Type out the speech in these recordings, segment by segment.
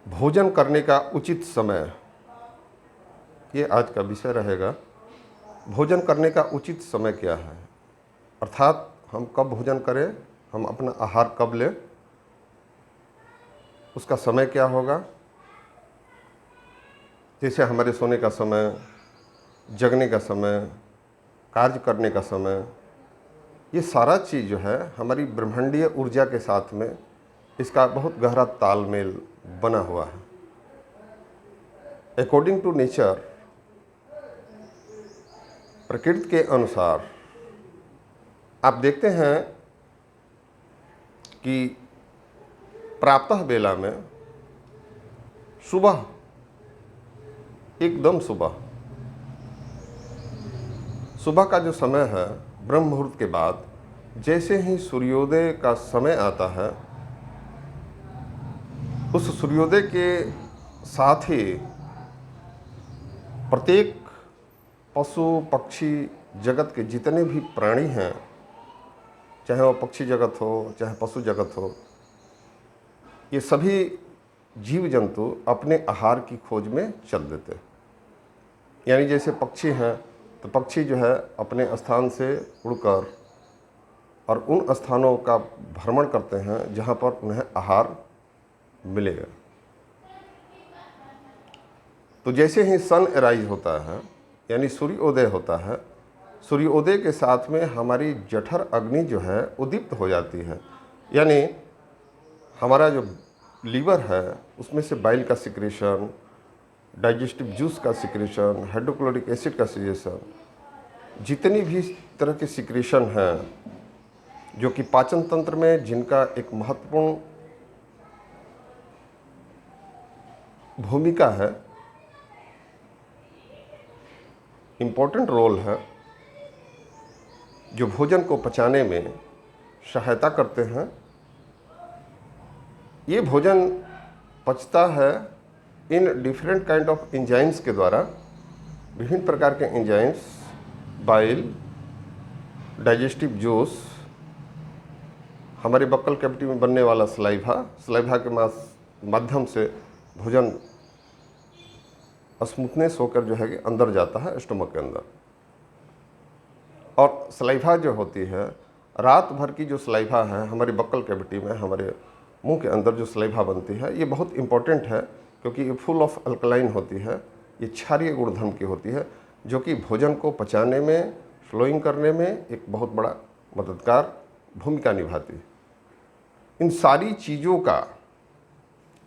भोजन करने का उचित समय, ये आज का विषय रहेगा। भोजन करने का उचित समय क्या है, अर्थात हम कब भोजन करें, हम अपना आहार कब लें, उसका समय क्या होगा। जैसे हमारे सोने का समय, जगने का समय, कार्य करने का समय, ये सारा चीज़ जो है हमारी ब्रह्मांडीय ऊर्जा के साथ में इसका बहुत गहरा तालमेल बना हुआ है। अकॉर्डिंग टू नेचर, प्रकृति के अनुसार आप देखते हैं कि प्रातः बेला में, सुबह, एकदम सुबह का जो समय है, ब्रह्म मुहूर्त के बाद जैसे ही सूर्योदय का समय आता है, उस सूर्योदय के साथ ही प्रत्येक पशु पक्षी जगत के जितने भी प्राणी हैं, चाहे वो पक्षी जगत हो चाहे पशु जगत हो, ये सभी जीव जंतु अपने आहार की खोज में चल देते। यानी जैसे पक्षी हैं तो पक्षी जो है अपने स्थान से उड़कर और उन स्थानों का भ्रमण करते हैं जहाँ पर उन्हें आहार मिलेगा। तो जैसे ही सन एराइज होता है, यानी सूर्योदय होता है, सूर्योदय के साथ में हमारी जठर अग्नि जो है उद्दीप्त हो जाती है। यानी हमारा जो लीवर है उसमें से बाइल का सिक्रेशन, डाइजेस्टिव जूस का सिक्रेशन, हाइड्रोक्लोरिक एसिड का सिक्रेशन, जितनी भी तरह के सिक्रेशन हैं जो कि पाचन तंत्र में जिनका एक महत्वपूर्ण भूमिका है, इम्पोर्टेंट रोल है, जो भोजन को पचाने में सहायता करते हैं। ये भोजन पचता है in different kind of enzymes के द्वारा। विभिन्न प्रकार के एंजाइम्स, बाइल, डाइजेस्टिव जूस, हमारे बक्कल कैविटी में बनने वाला सलाइवा के माध्यम से भोजन स्मूथनेस होकर जो है कि अंदर जाता है स्टोमक के अंदर। और सलाइवा जो होती है, रात भर की जो सलाइवा है हमारी बक्कल कैविटी में, हमारे मुंह के अंदर जो सलाइवा बनती है, ये बहुत इम्पॉर्टेंट है क्योंकि ये फुल ऑफ अल्कलाइन होती है। ये क्षारीय गुणधर्म की होती है जो कि भोजन को पचाने में, फ्लोइंग करने में एक बहुत बड़ा मददगार भूमिका निभाती है। इन सारी चीज़ों का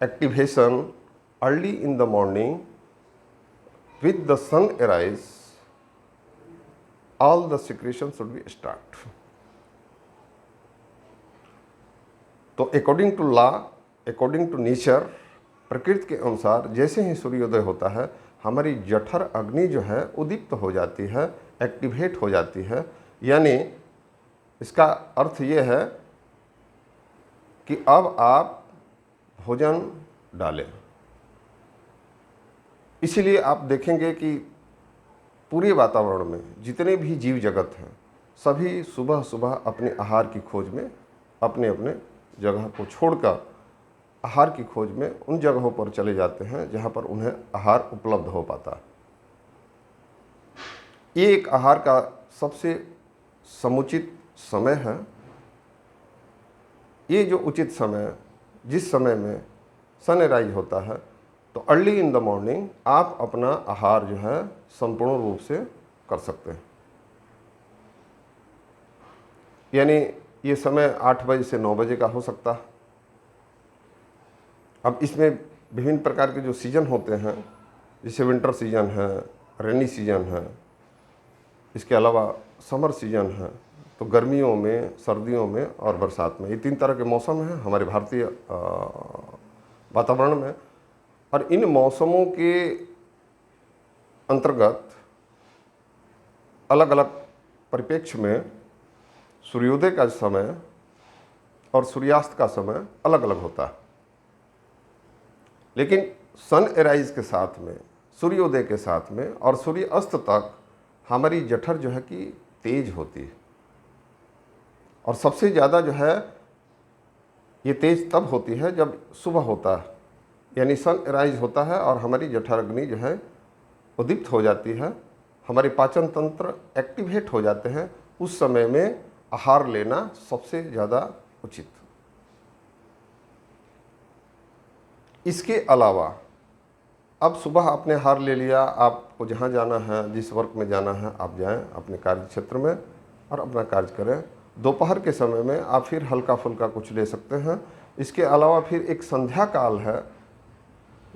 activation early in the morning with the sun arise, all the secretion should be start. तो according to law, according to nature, प्रकृति के अनुसार जैसे ही सूर्योदय होता है हमारी जठर अग्नि जो है उद्दीप्त हो जाती है, एक्टिवेट हो जाती है। यानी इसका अर्थ ये है कि अब आप भोजन डालें। इसीलिए आप देखेंगे कि पूरे वातावरण में जितने भी जीव जगत हैं सभी सुबह सुबह अपने आहार की खोज में अपने अपने जगह को छोड़कर आहार की खोज में उन जगहों पर चले जाते हैं जहाँ पर उन्हें आहार उपलब्ध हो पाता। ये एक आहार का सबसे समुचित समय है। ये जो उचित समय, जिस समय में सनराइज होता है, तो अर्ली इन द मॉर्निंग आप अपना आहार जो है संपूर्ण रूप से कर सकते हैं। यानी ये समय 8 बजे से 9 बजे का हो सकता है। अब इसमें विभिन्न प्रकार के जो सीजन होते हैं, जैसे विंटर सीजन है, रेनी सीजन है, इसके अलावा समर सीजन है, तो गर्मियों में, सर्दियों में और बरसात में, ये 3 तरह के मौसम हैं हमारे भारतीय वातावरण में। और इन मौसमों के अंतर्गत अलग अलग परिप्रेक्ष्य में सूर्योदय का समय और सूर्यास्त का समय अलग अलग होता है। लेकिन सन एराइज के साथ में, सूर्योदय के साथ में और सूर्य अस्त तक हमारी जठर जो है कि तेज होती है। और सबसे ज़्यादा जो है ये तेज तब होती है जब सुबह होता है, यानी सन राइज होता है और हमारी जठराग्नि जो है उद्दीप्त हो जाती है, हमारे पाचन तंत्र एक्टिवेट हो जाते हैं, उस समय में आहार लेना सबसे ज़्यादा उचित। इसके अलावा अब सुबह आपने आहार ले लिया, आपको जहाँ जाना है, जिस वर्क में जाना है आप जाएं अपने कार्य क्षेत्र में और अपना कार्य करें। दोपहर के समय में आप फिर हल्का फुल्का कुछ ले सकते हैं। इसके अलावा फिर एक संध्या काल है,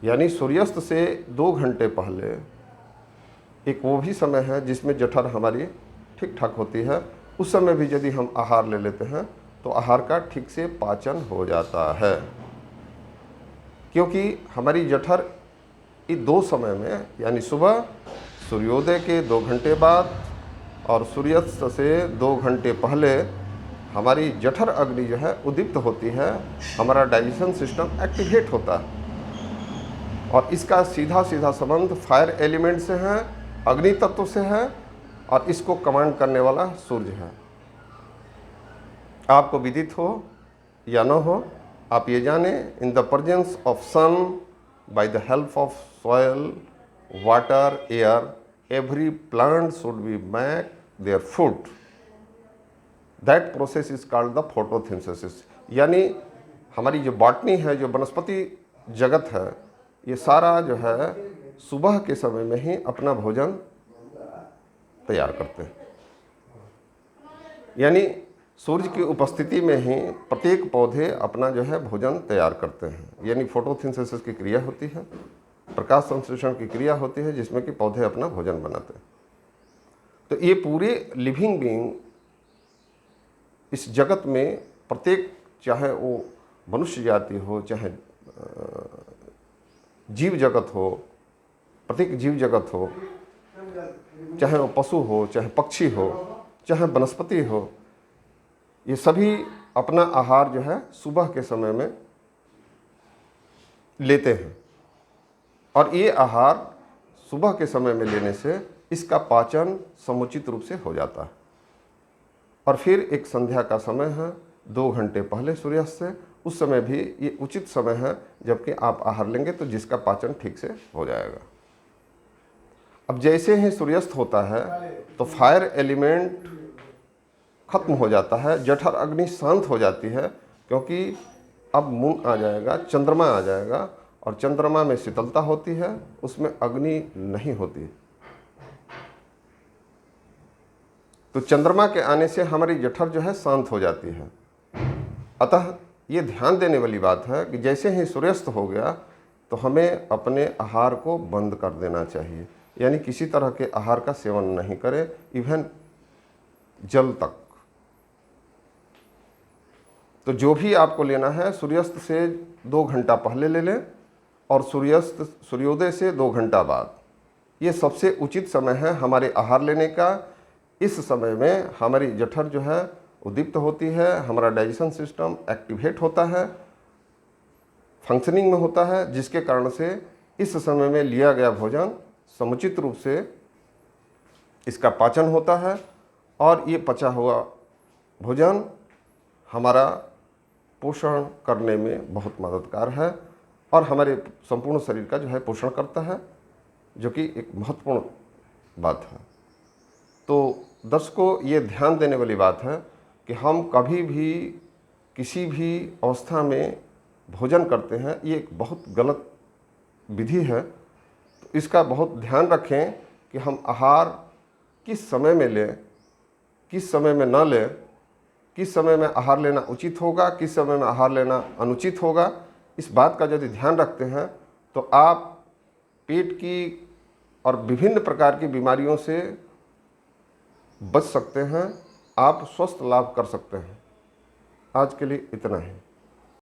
यानी सूर्यास्त से 2 घंटे पहले एक वो भी समय है जिसमें जठर हमारी ठीक ठाक होती है। उस समय भी यदि हम आहार ले लेते हैं तो आहार का ठीक से पाचन हो जाता है, क्योंकि हमारी जठर इस 2 समय में, यानी सुबह सूर्योदय के 2 घंटे बाद और सूर्यास्त से 2 घंटे पहले हमारी जठर अग्नि जो है उद्दीप्त होती है, हमारा डाइजेशन सिस्टम एक्टिवेट होता है और इसका सीधा सीधा संबंध फायर एलिमेंट से है, अग्नि तत्व से है और इसको कमांड करने वाला सूर्य है। आपको विदित हो या न हो, आप ये जाने, in the presence of sun by the help of soil, water, air, every plant should be make their food. That process is called the photosynthesis. यानी हमारी जो बॉटनी है, जो वनस्पति जगत है, ये सारा जो है सुबह के समय में ही अपना भोजन तैयार करते हैं। यानी सूर्य की उपस्थिति में ही प्रत्येक पौधे अपना जो है भोजन तैयार करते हैं। यानी फोटोसिंथेसिस की क्रिया होती है, प्रकाश संश्लेषण की क्रिया होती है, जिसमें कि पौधे अपना भोजन बनाते हैं। तो ये पूरे लिविंग बीइंग इस जगत में प्रत्येक, चाहे वो मनुष्य जाति हो, चाहे जीव जगत हो, प्रत्येक जीव जगत हो, चाहे वो पशु हो, चाहे पक्षी हो, चाहे वनस्पति हो, ये सभी अपना आहार जो है सुबह के समय में लेते हैं और ये आहार सुबह के समय में लेने से इसका पाचन समुचित रूप से हो जाता है। और फिर एक संध्या का समय है 2 घंटे पहले सूर्यास्त से, उस समय भी ये उचित समय है जबकि आप आहार लेंगे तो जिसका पाचन ठीक से हो जाएगा। अब जैसे ही सूर्यास्त होता है तो फायर एलिमेंट खत्म हो जाता है, जठर अग्नि शांत हो जाती है, क्योंकि अब मून आ जाएगा, चंद्रमा आ जाएगा और चंद्रमा में शीतलता होती है, उसमें अग्नि नहीं होती। तो चंद्रमा के आने से हमारी जठर जो है शांत हो जाती है। अतः ये ध्यान देने वाली बात है कि जैसे ही सूर्यास्त हो गया तो हमें अपने आहार को बंद कर देना चाहिए, यानी किसी तरह के आहार का सेवन नहीं करें, इवन जल तक। तो जो भी आपको लेना है सूर्यास्त से 2 घंटा पहले ले लें और सूर्योदय से 2 घंटा बाद, ये सबसे उचित समय है हमारे आहार लेने का। इस समय में हमारी जठर जो है उद्दीप्त होती है, हमारा डाइजेशन सिस्टम एक्टिवेट होता है, फंक्शनिंग में होता है, जिसके कारण से इस समय में लिया गया भोजन समुचित रूप से इसका पाचन होता है और ये पचा हुआ भोजन हमारा पोषण करने में बहुत मददगार है और हमारे संपूर्ण शरीर का जो है पोषण करता है, जो कि एक महत्वपूर्ण बात है। तो दर्शकों, ये ध्यान देने वाली बात है कि हम कभी भी किसी भी अवस्था में भोजन करते हैं, ये एक बहुत गलत विधि है। तो इसका बहुत ध्यान रखें कि हम आहार किस समय में लें, किस समय में न लें, किस समय में आहार लेना उचित होगा, किस समय में आहार लेना अनुचित होगा। इस बात का यदि ध्यान रखते हैं तो आप पेट की और विभिन्न प्रकार की बीमारियों से बच सकते हैं, आप स्वस्थ लाभ कर सकते हैं। आज के लिए इतना ही।